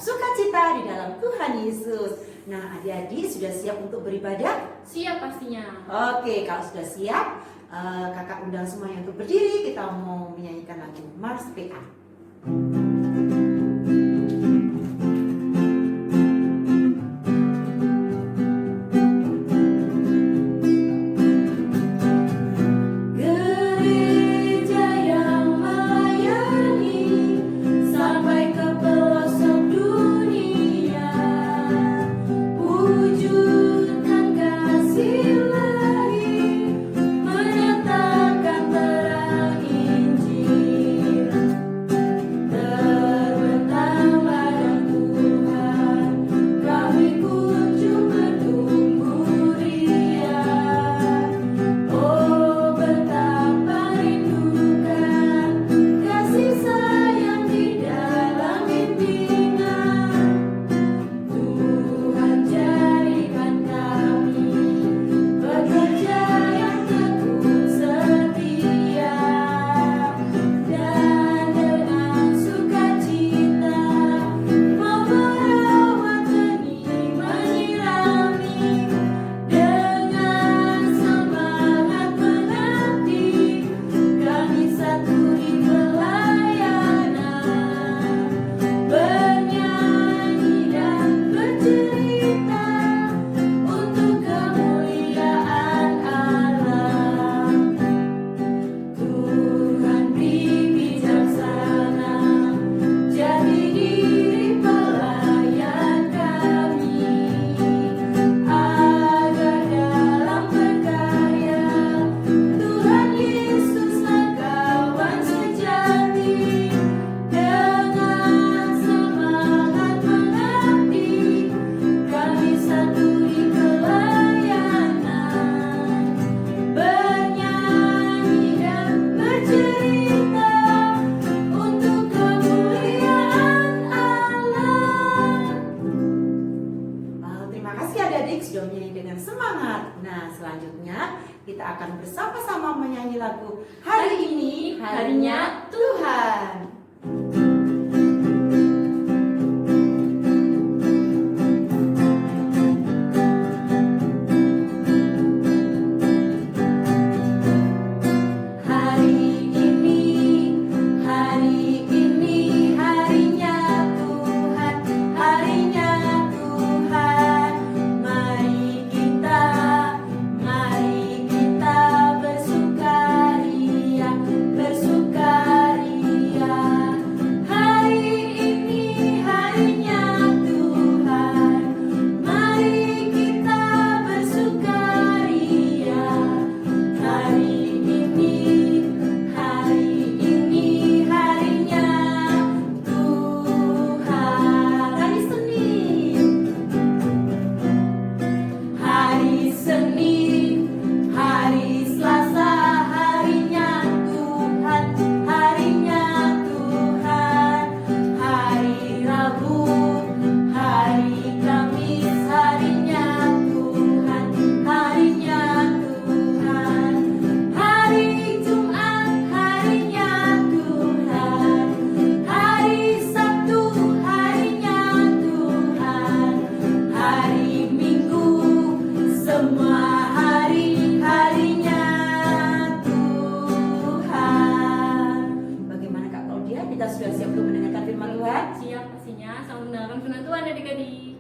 sukacita di dalam Tuhan Yesus. Nah, adik-adik sudah siap untuk beribadah? Siap pastinya. Oke, kalau sudah siap, kakak undang semuanya untuk berdiri. Kita mau menyanyikan lagu Mars PA. Sudah menyanyi dengan semangat. Nah, selanjutnya kita akan bersama-sama menyanyi lagu Hari Ini Harinya Tuhan. Sudah siap untuk mendengarkan firman Tuhan? Siap pastinya. Selamat mendengarkan firman Tuhan adik-adik.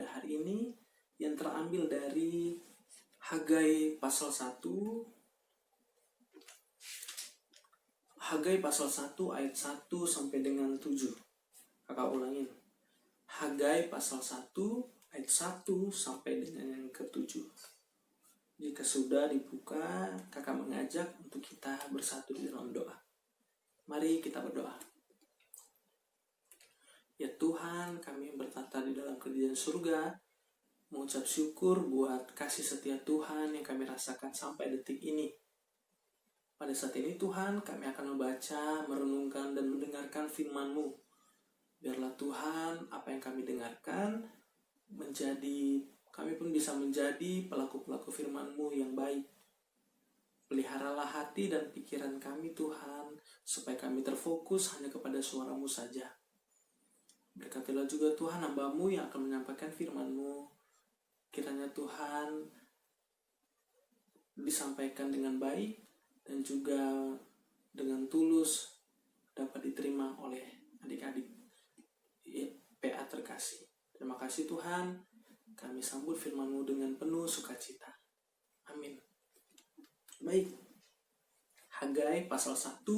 Hari ini yang terambil dari Hagai pasal 1. Hagai pasal 1 ayat 1 sampai dengan 7. Kakak ulangin. Hagai pasal 1 ayat 1 sampai dengan yang ke-7. Jika sudah dibuka, kakak mengajak untuk kita bersatu di dalam doa. Mari kita berdoa. Ya Tuhan, kami yang bertata di dalam kerajaan surga, mengucap syukur buat kasih setia Tuhan yang kami rasakan sampai detik ini. Pada saat ini Tuhan, kami akan membaca, merenungkan, dan mendengarkan firman-Mu. Biarlah Tuhan, apa yang kami dengarkan, kami pun bisa menjadi pelaku-pelaku firman-Mu yang baik. Peliharalah hati dan pikiran kami Tuhan, supaya kami terfokus hanya kepada kepada suara-Mu saja. Berkatilah juga Tuhan hamba-Mu yang akan menyampaikan firman-Mu. Kiranya Tuhan disampaikan dengan baik dan juga dengan tulus dapat diterima oleh adik-adik PA terkasih. Terima kasih Tuhan, kami sambut firman-Mu dengan penuh sukacita. Amin. Baik, Hagai pasal 1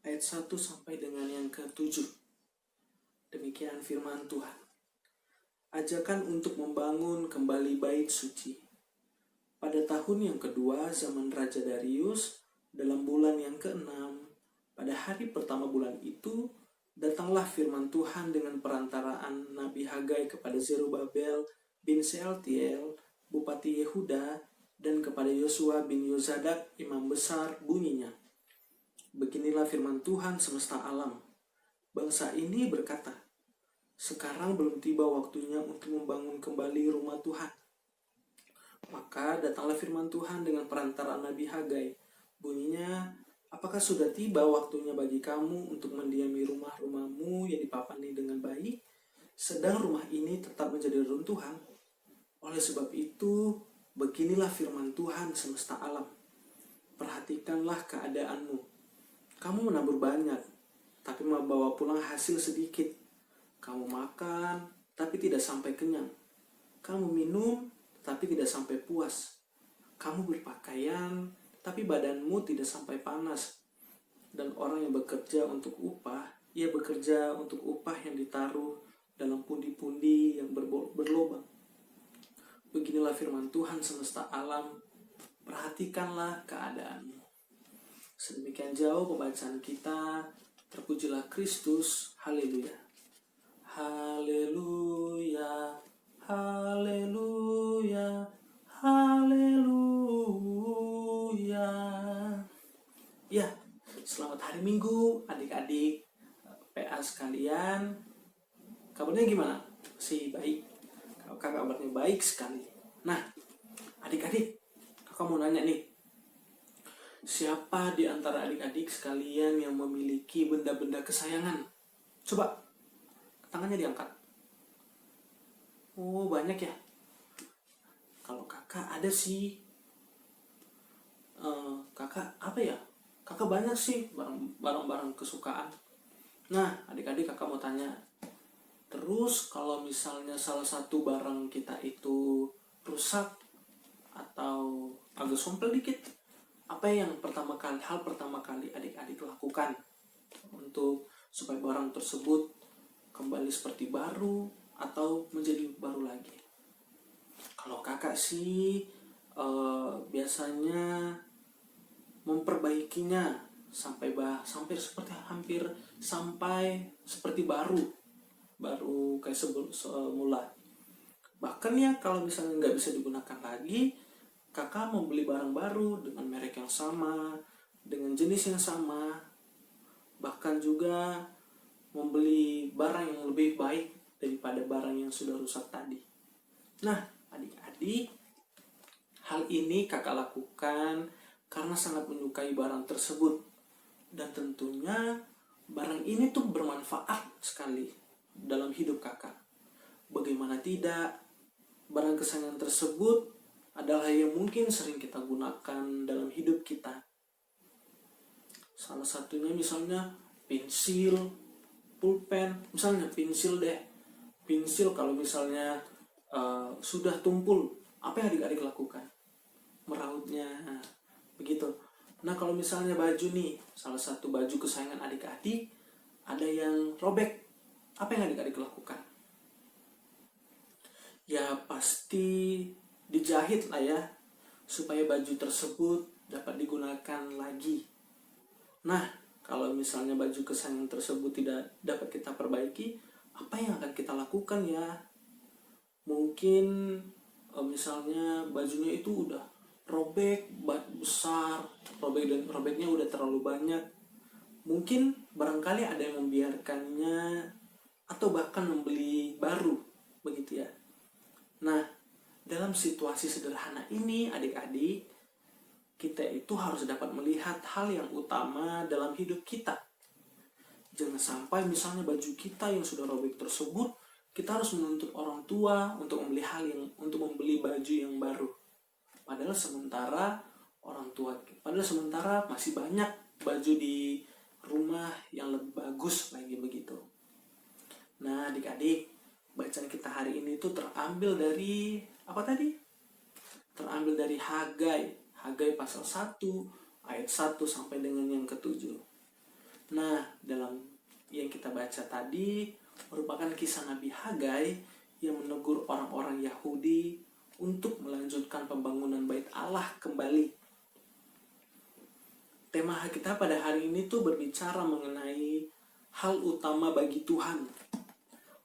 ayat 1 sampai dengan yang ke-7. Demikian firman Tuhan. Ajakan untuk membangun kembali bait suci. Pada tahun yang kedua zaman Raja Darius, dalam bulan yang ke-6, pada hari pertama bulan itu, datanglah firman Tuhan dengan perantaraan Nabi Hagai kepada Zerubabel bin Sealtiel, Bupati Yehuda, dan kepada Yosua bin Yozadak, imam besar, bunyinya. Beginilah firman Tuhan semesta alam. Bangsa ini berkata, sekarang belum tiba waktunya untuk membangun kembali rumah Tuhan. Maka datanglah firman Tuhan dengan perantaraan Nabi Hagai. Bunyinya, apakah sudah tiba waktunya bagi kamu untuk mendiami rumah-rumahmu yang dipapani dengan baik, sedang rumah ini tetap menjadi reruntuhan? Oleh sebab itu, beginilah firman Tuhan semesta alam. Perhatikanlah keadaanmu. Kamu menabur banyak, tapi membawa pulang hasil sedikit. Kamu makan, tapi tidak sampai kenyang. Kamu minum, tapi tidak sampai puas. Kamu berpakaian, tapi badanmu tidak sampai panas. Dan orang yang bekerja untuk upah, ia bekerja untuk upah yang ditaruh dalam pundi-pundi yang berlobang. Beginilah firman Tuhan semesta alam, perhatikanlah keadaanmu. Sedemikian jauh pembacaan kita, terpujilah Kristus, haleluya. Haleluya, haleluya, haleluya. Ya, selamat hari Minggu adik-adik PA sekalian. Kabarnya gimana? Masih baik? Kakak kabarnya baik sekali. Nah, adik-adik, kakak mau nanya nih. Siapa di antara adik-adik sekalian yang memiliki benda-benda kesayangan? Coba, tangannya diangkat. Oh, banyak ya? Kalau kakak ada sih. Kakak apa ya? Kakak banyak sih barang-barang kesukaan. Nah, adik-adik kakak mau tanya. Terus kalau misalnya salah satu barang kita itu rusak atau agak sompel dikit, apa yang hal pertama kali adik-adik lakukan untuk supaya barang tersebut kembali seperti baru atau menjadi baru lagi? Kalau kakak sih biasanya memperbaikinya sampai seperti hampir sampai seperti baru kayak semula. Bahkan ya kalau misalnya nggak bisa digunakan lagi, kakak membeli barang baru dengan merek yang sama, dengan jenis yang sama, bahkan juga membeli barang yang lebih baik daripada barang yang sudah rusak tadi. Nah, adik-adik, hal ini kakak lakukan karena sangat menyukai barang tersebut, dan tentunya barang ini tuh bermanfaat sekali dalam hidup kakak. Bagaimana tidak, barang kesayangan tersebut adalah yang mungkin sering kita gunakan dalam hidup kita. Salah satunya misalnya pensil, pulpen. Misalnya pensil deh. Pensil kalau misalnya sudah tumpul, apa yang adik-adik lakukan? Merautnya, begitu. Nah kalau misalnya baju nih, salah satu baju kesayangan adik-adik, ada yang robek, apa yang adik-adik lakukan? Ya pasti dijahit lah ya, supaya baju tersebut dapat digunakan lagi. Nah, kalau misalnya baju kesayangan tersebut tidak dapat kita perbaiki, apa yang akan kita lakukan ya? Mungkin misalnya bajunya itu udah robek, besar, robeknya udah terlalu banyak. Mungkin barangkali ada yang membiarkannya atau bahkan membeli baru, begitu ya. Nah, dalam situasi sederhana ini adik-adik, kita itu harus dapat melihat hal yang utama dalam hidup kita, Jangan sampai misalnya baju kita yang sudah robek tersebut, kita harus menuntut orang tua untuk membeli baju yang baru. Padahal sementara masih banyak baju di rumah yang lebih bagus lagi begitu. Nah, adik-adik, bacaan kita hari ini itu terambil dari apa tadi? Terambil dari Hagai pasal 1 ayat 1 sampai dengan yang ke-7. Nah, dalam yang kita baca tadi merupakan kisah Nabi Hagai yang menegur orang-orang Yahudi untuk melanjutkan pembangunan Bait Allah kembali. Tema kita pada hari ini tuh berbicara mengenai hal utama bagi Tuhan.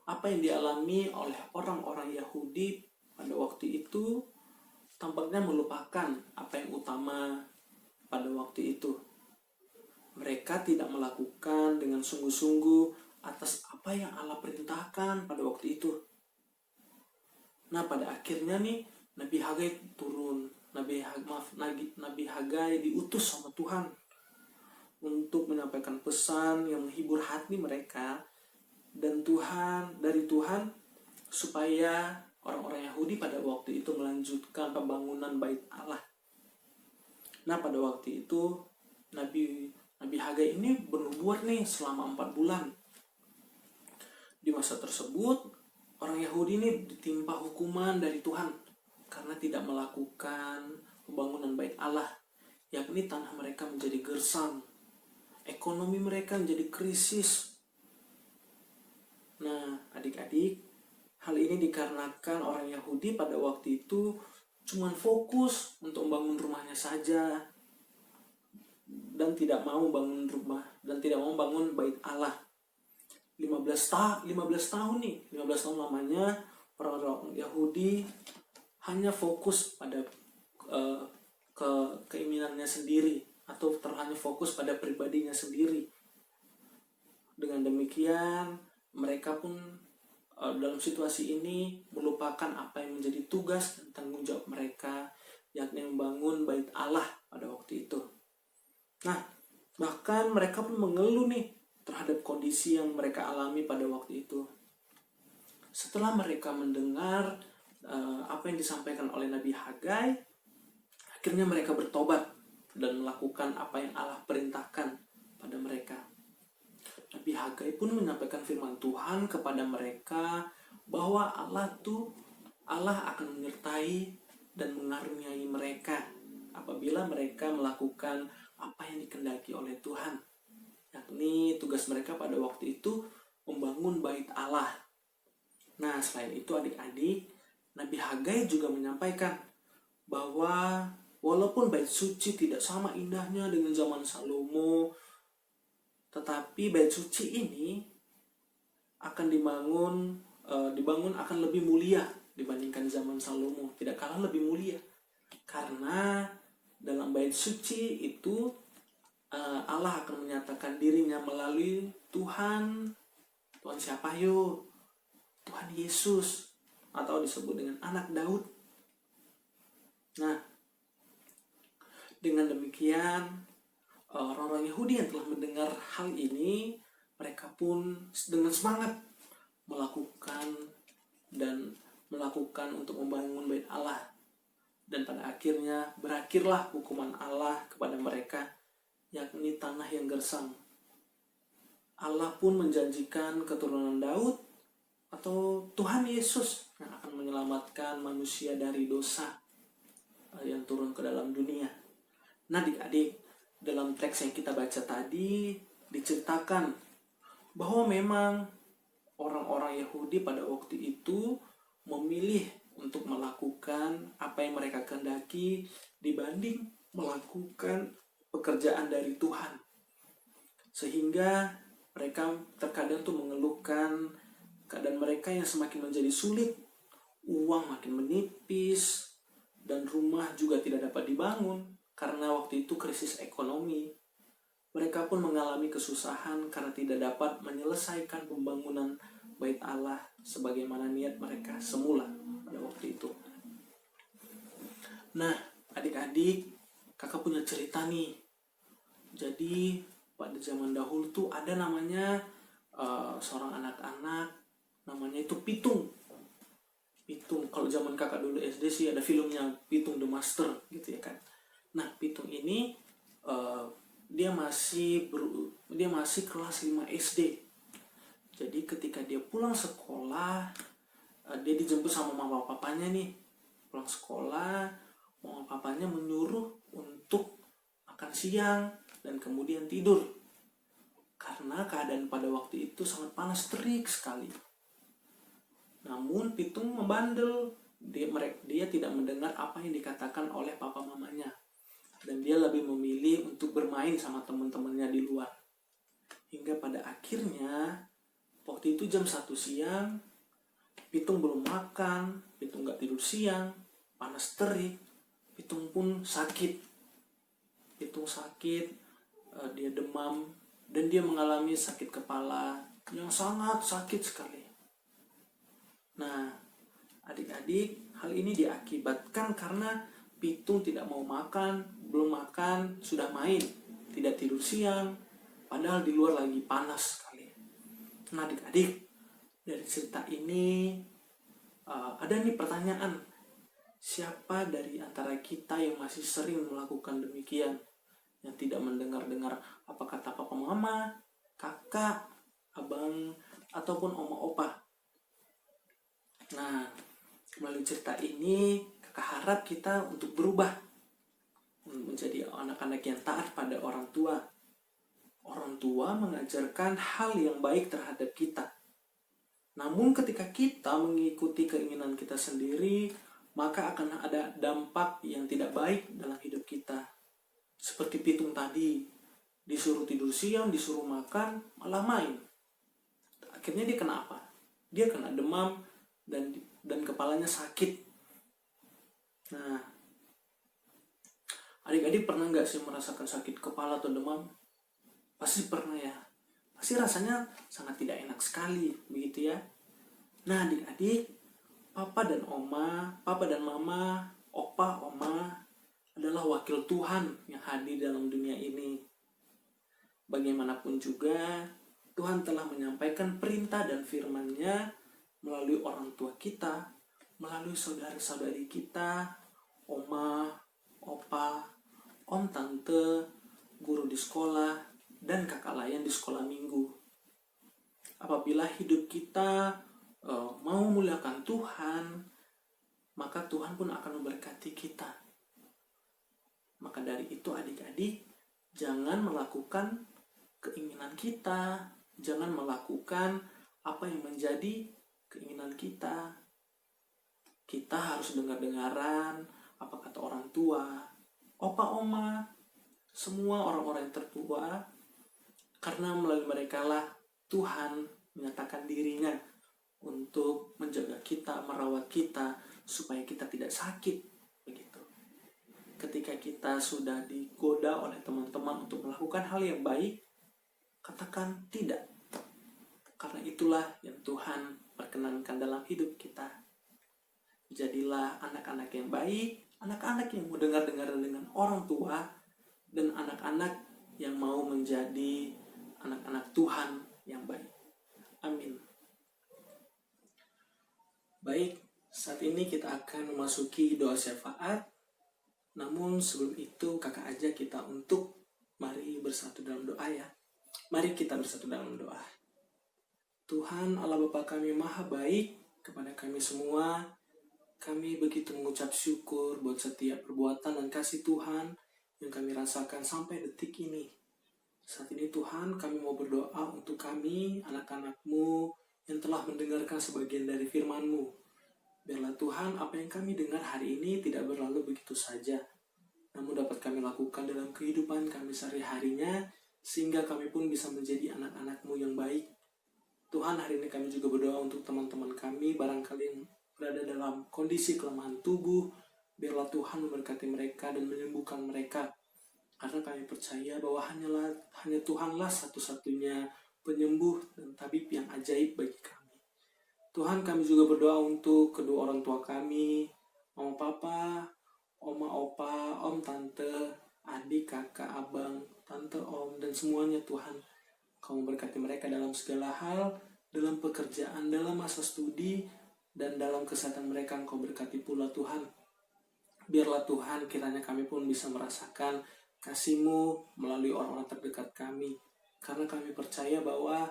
Apa yang dialami oleh orang-orang Yahudi pada waktu itu tampaknya melupakan apa yang utama pada waktu itu. Mereka tidak melakukan dengan sungguh-sungguh atas apa yang Allah perintahkan pada waktu itu. Nah, pada akhirnya nih Nabi Hagai turun. Nabi Hagai diutus sama Tuhan untuk menyampaikan pesan yang menghibur hati mereka dan dari Tuhan supaya orang-orang Yahudi pada waktu itu melanjutkan pembangunan Bait Allah. Nah, pada waktu itu Nabi Hagai ini bernubuat nih selama 4 bulan. Di masa tersebut, orang Yahudi ini ditimpa hukuman dari Tuhan karena tidak melakukan pembangunan Bait Allah, yakni tanah mereka menjadi gersang, ekonomi mereka menjadi krisis. Nah, adik-adik, hal ini dikarenakan orang Yahudi pada waktu itu cuma fokus untuk membangun rumahnya saja dan tidak mau bangun rumah dan tidak mau bangun Bait Allah. 15 tahun lamanya orang-orang Yahudi hanya fokus pada keinginannya sendiri atau hanya fokus pada pribadinya sendiri. Dengan demikian mereka pun dalam situasi ini melupakan apa yang menjadi tugas dan tanggung jawab mereka, yakni membangun Bait Allah pada waktu itu. Nah, bahkan mereka pun mengeluh nih terhadap kondisi yang mereka alami pada waktu itu. Setelah mereka mendengar apa yang disampaikan oleh Nabi Hagai, akhirnya mereka bertobat dan melakukan apa yang Allah perintahkan pada mereka. Nabi Hagai pun menyampaikan firman Tuhan kepada mereka bahwa Allah akan menyertai dan mengaruniai mereka apabila mereka melakukan apa yang dikehendaki oleh Tuhan, yakni tugas mereka pada waktu itu membangun Bait Allah. Nah, selain itu adik-adik, Nabi Hagai juga menyampaikan bahwa walaupun Bait Suci tidak sama indahnya dengan zaman Salomo, tetapi Bait Suci ini akan dibangun akan lebih mulia dibandingkan zaman Salomo, tidak kalah lebih mulia. Karena dalam Bait Suci itu Allah akan menyatakan dirinya melalui Tuhan siapa yuk? Tuhan Yesus, atau disebut dengan anak Daud. Nah, dengan demikian orang-orang Yahudi yang telah mendengar hal ini, mereka pun dengan semangat melakukan untuk membangun Bait Allah. Dan pada akhirnya berakhirlah hukuman Allah kepada mereka, yakni tanah yang gersang. Allah pun menjanjikan keturunan Daud atau Tuhan Yesus yang akan menyelamatkan manusia dari dosa yang turun ke dalam dunia. Nah, adik-adik, dalam teks yang kita baca tadi diceritakan bahwa memang orang-orang Yahudi pada waktu itu memilih untuk melakukan apa yang mereka kehendaki dibanding melakukan pekerjaan dari Tuhan. Sehingga mereka terkadang tuh mengeluhkan keadaan mereka yang semakin menjadi sulit, uang makin menipis, dan rumah juga tidak dapat dibangun karena waktu itu krisis ekonomi. Mereka pun mengalami kesusahan karena tidak dapat menyelesaikan pembangunan Bait Allah sebagaimana niat mereka semula pada waktu itu. Nah, adik-adik, kakak punya cerita nih. Jadi pada zaman dahulu tuh ada namanya seorang anak-anak namanya itu Pitung. Pitung, kalau zaman kakak dulu SD sih ada filmnya Pitung the Master gitu ya kan. Nah, Pitung ini dia masih kelas 5 SD. Jadi ketika dia pulang sekolah, dia dijemput sama mama papanya nih. Pulang sekolah, mama papanya menyuruh untuk makan siang dan kemudian tidur. Karena keadaan pada waktu itu sangat panas terik sekali. Namun Pitung membandel. Dia tidak mendengar apa yang dikatakan oleh papa mamanya. Dan dia lebih memilih untuk bermain sama teman-temannya di luar. Hingga pada akhirnya, waktu itu jam 1 siang, Pitung belum makan, Pitung gak tidur siang, panas terik, Pitung pun sakit. Pitung sakit, dia demam, dan dia mengalami sakit kepala yang sangat sakit sekali. Nah, adik-adik, hal ini diakibatkan karena Pitung tidak mau makan, belum makan, sudah main, tidak tidur siang, padahal di luar lagi panas sekali. Nah, adik-adik, dari cerita ini ada nih pertanyaan. Siapa dari antara kita yang masih sering melakukan demikian? Yang tidak mendengar-dengar apa kata papa mama, kakak, abang, ataupun oma opa. Nah, melalui cerita ini, kakak harap kita untuk berubah menjadi anak-anak yang taat pada orang tua. Orang tua mengajarkan hal yang baik terhadap kita. Namun ketika kita mengikuti keinginan kita sendiri, maka akan ada dampak yang tidak baik dalam hidup kita. Seperti Pitung tadi, disuruh tidur siang, disuruh makan, malah main. Akhirnya dia kena apa? Dia kena demam dan kepalanya sakit. Nah, adik-adik pernah nggak sih merasakan sakit kepala atau demam? Pasti pernah ya. Pasti rasanya sangat tidak enak sekali, begitu ya. Nah, adik-adik, papa dan mama, opa, oma adalah wakil Tuhan yang hadir dalam dunia ini. Bagaimanapun juga, Tuhan telah menyampaikan perintah dan firman-Nya melalui orang tua kita, melalui saudara-saudari kita, oma, opa, om, tante, guru di sekolah, dan kakak layan di sekolah minggu. Apabila hidup kita mau memuliakan Tuhan, maka Tuhan pun akan memberkati kita. Maka dari itu adik-adik, jangan melakukan keinginan kita, jangan melakukan apa yang menjadi keinginan kita. Kita harus dengar-dengaran apa kata orang tua, opa, oma, semua orang-orang yang tertua, karena melalui mereka lah Tuhan menyatakan dirinya untuk menjaga kita, merawat kita, supaya kita tidak sakit, begitu. Ketika kita sudah digoda oleh teman-teman untuk melakukan hal yang baik, katakan tidak. Karena itulah yang Tuhan perkenankan dalam hidup kita. Jadilah anak-anak yang baik, anak-anak yang mau dengar-dengar dengan orang tua, dan anak-anak yang mau menjadi anak-anak Tuhan yang baik. Amin. Baik, saat ini kita akan memasuki doa syafaat. Namun sebelum itu kakak ajak kita untuk mari bersatu dalam doa ya. Mari kita bersatu dalam doa. Tuhan Allah Bapa kami maha baik kepada kami semua. Kami begitu mengucap syukur buat setiap perbuatan dan kasih Tuhan yang kami rasakan sampai detik ini. Saat ini Tuhan kami mau berdoa untuk kami, anak-anak-Mu yang telah mendengarkan sebagian dari firman-Mu. Biarlah Tuhan apa yang kami dengar hari ini tidak berlalu begitu saja, namun dapat kami lakukan dalam kehidupan kami sehari-harinya, sehingga kami pun bisa menjadi anak-anak-Mu yang baik. Tuhan, hari ini kami juga berdoa untuk teman-teman kami, barangkali yang berada dalam kondisi kelemahan tubuh. Biarlah Tuhan memberkati mereka dan menyembuhkan mereka. Karena kami percaya bahwa hanya Tuhanlah satu-satunya penyembuh dan tabib yang ajaib bagi kami. Tuhan, kami juga berdoa untuk kedua orang tua kami, mama papa, oma opa, om tante, adik, kakak, abang, tante, om, dan semuanya Tuhan. Kau memberkati mereka dalam segala hal, dalam pekerjaan, dalam masa studi, dan dalam kesehatan mereka Engkau berkati pula Tuhan. Biarlah Tuhan kiranya kami pun bisa merasakan kasih-Mu melalui orang-orang terdekat kami. Karena kami percaya bahwa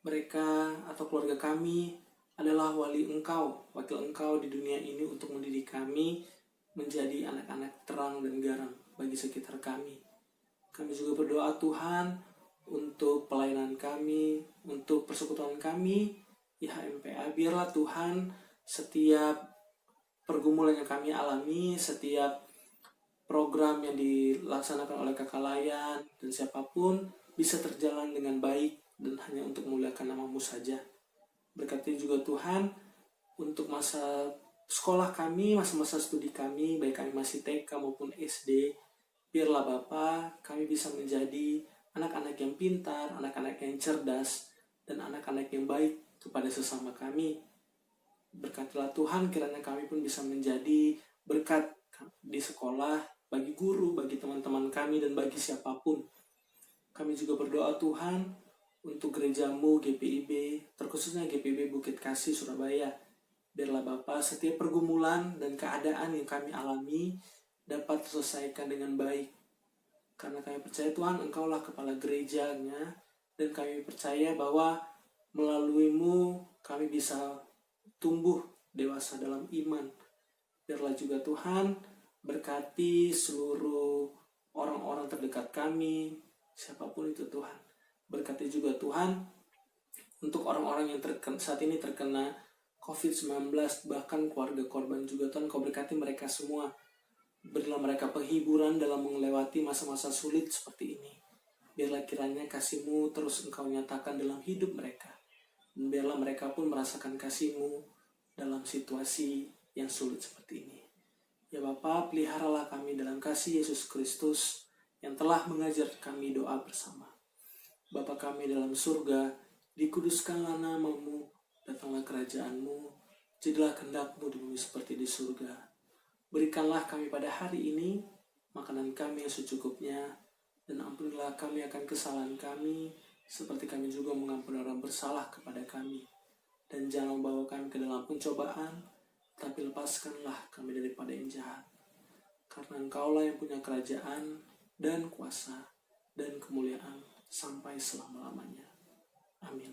mereka atau keluarga kami adalah wakil Engkau di dunia ini untuk mendidik kami menjadi anak-anak terang dan garam bagi sekitar kami. Kami juga berdoa Tuhan untuk pelayanan kami, untuk persekutuan kami, IHMPA. Biarlah Tuhan setiap pergumulan yang kami alami, setiap program yang dilaksanakan oleh kakak layan dan siapapun bisa terjalan dengan baik dan hanya untuk memuliakan nama-Mu saja. Berkati juga Tuhan untuk masa sekolah kami, masa-masa studi kami, baik kami masih TK maupun SD. Biarlah Bapa, kami bisa menjadi anak-anak yang pintar, anak-anak yang cerdas, dan anak-anak yang baik kepada sesama kami. Berkatilah Tuhan, kiranya kami pun bisa menjadi berkat di sekolah, bagi guru, bagi teman-teman kami, dan bagi siapapun. Kami juga berdoa Tuhan untuk gereja-Mu GPIB, terkhususnya GPIB Bukit Kasih Surabaya. Biarlah Bapa, setiap pergumulan dan keadaan yang kami alami dapat diselesaikan dengan baik. Karena kami percaya Tuhan, Engkaulah kepala gerejanya, dan kami percaya bahwa melalui-Mu kami bisa tumbuh dewasa dalam iman. Biarlah juga Tuhan berkati seluruh orang-orang terdekat kami, siapapun itu Tuhan. Berkati juga Tuhan untuk orang-orang yang saat ini terkena COVID-19, bahkan keluarga korban juga Tuhan, Kau berkati mereka semua. Berilah mereka penghiburan dalam melewati masa-masa sulit seperti ini. Biarlah kiranya kasih-Mu terus Engkau nyatakan dalam hidup mereka. Dan biarlah mereka pun merasakan kasih-Mu dalam situasi yang sulit seperti ini. Ya Bapa, peliharalah kami dalam kasih Yesus Kristus yang telah mengajar kami doa bersama. Bapa kami dalam surga, dikuduskanlah nama-Mu, datanglah kerajaan-Mu, jadilah kehendak-Mu di bumi seperti di surga. Berikanlah kami pada hari ini makanan kami yang secukupnya, dan ampunilah kami akan kesalahan kami, seperti kami juga mengampuni orang bersalah kepada kami. Dan jangan membawa kami ke dalam pencobaan, tapi lepaskanlah kami daripada yang jahat. Karena Engkaulah yang punya kerajaan, dan kuasa, dan kemuliaan, sampai selama-lamanya. Amin.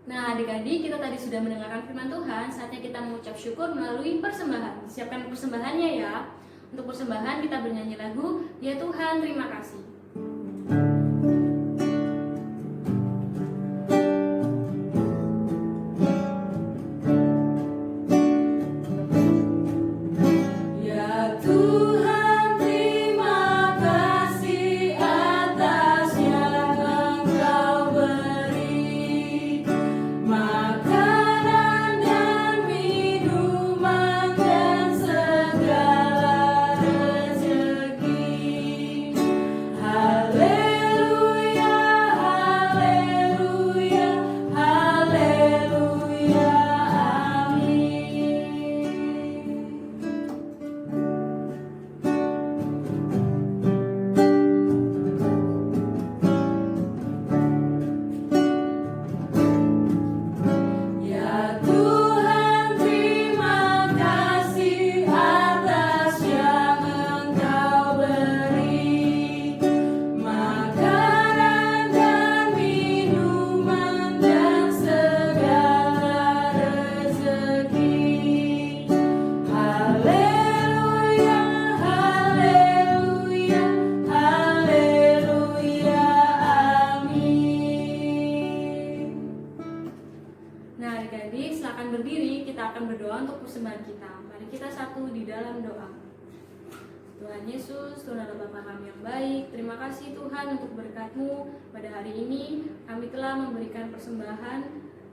Nah, adik-adik, kita tadi sudah mendengarkan firman Tuhan. Saatnya kita mengucap syukur melalui persembahan. Siapkan persembahannya ya. Untuk persembahan kita bernyanyi lagu Ya Tuhan Terima Kasih. Tuhan Yesus, Tuhan adalah Bapa kami yang baik. Terima kasih Tuhan untuk berkat-Mu. Pada hari ini kami telah memberikan persembahan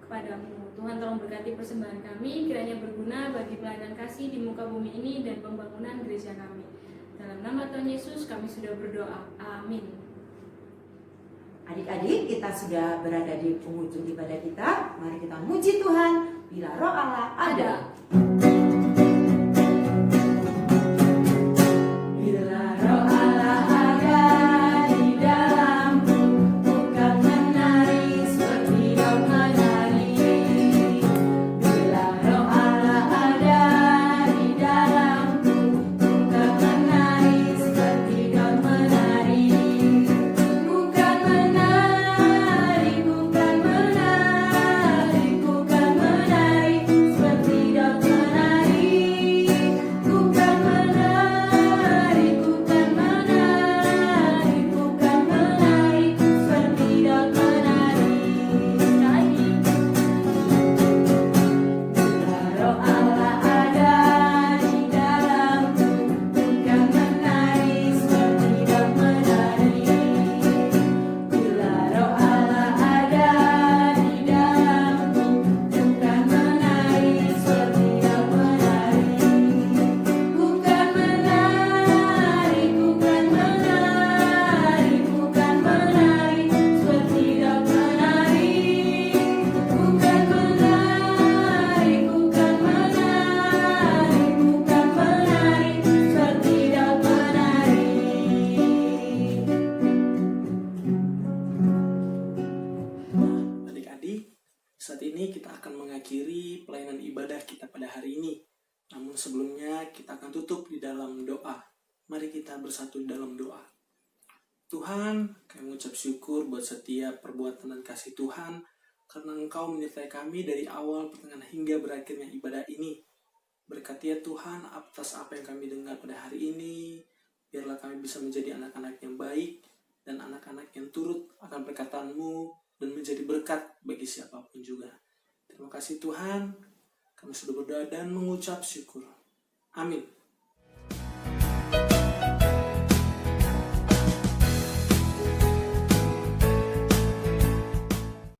kepadamu. Tuhan tolong berkati persembahan kami, kiranya berguna bagi pelayanan kasih di muka bumi ini dan pembangunan gereja kami. Dalam nama Tuhan Yesus kami sudah berdoa. Amin. Adik-adik, kita sudah berada di penghujung ibadah kita. Mari kita muji Tuhan bila Roh Allah ada. Bila Roh Allah ada, ini kita akan mengakhiri pelayanan ibadah kita pada hari ini. Namun sebelumnya kita akan tutup di dalam doa. Mari kita bersatu dalam doa. Tuhan, kami mengucap syukur buat setiap perbuatan dan kasih Tuhan, karena Engkau menyertai kami dari awal, pertengahan hingga berakhirnya ibadah ini. Berkati ya Tuhan atas apa yang kami dengar pada hari ini. Biarlah kami bisa menjadi anak-anak yang baik dan anak-anak yang turut akan perkataan-Mu dan menjadi berkat bagi siapapun juga. Terima kasih Tuhan, kami sudah berdoa dan mengucap syukur. Amin.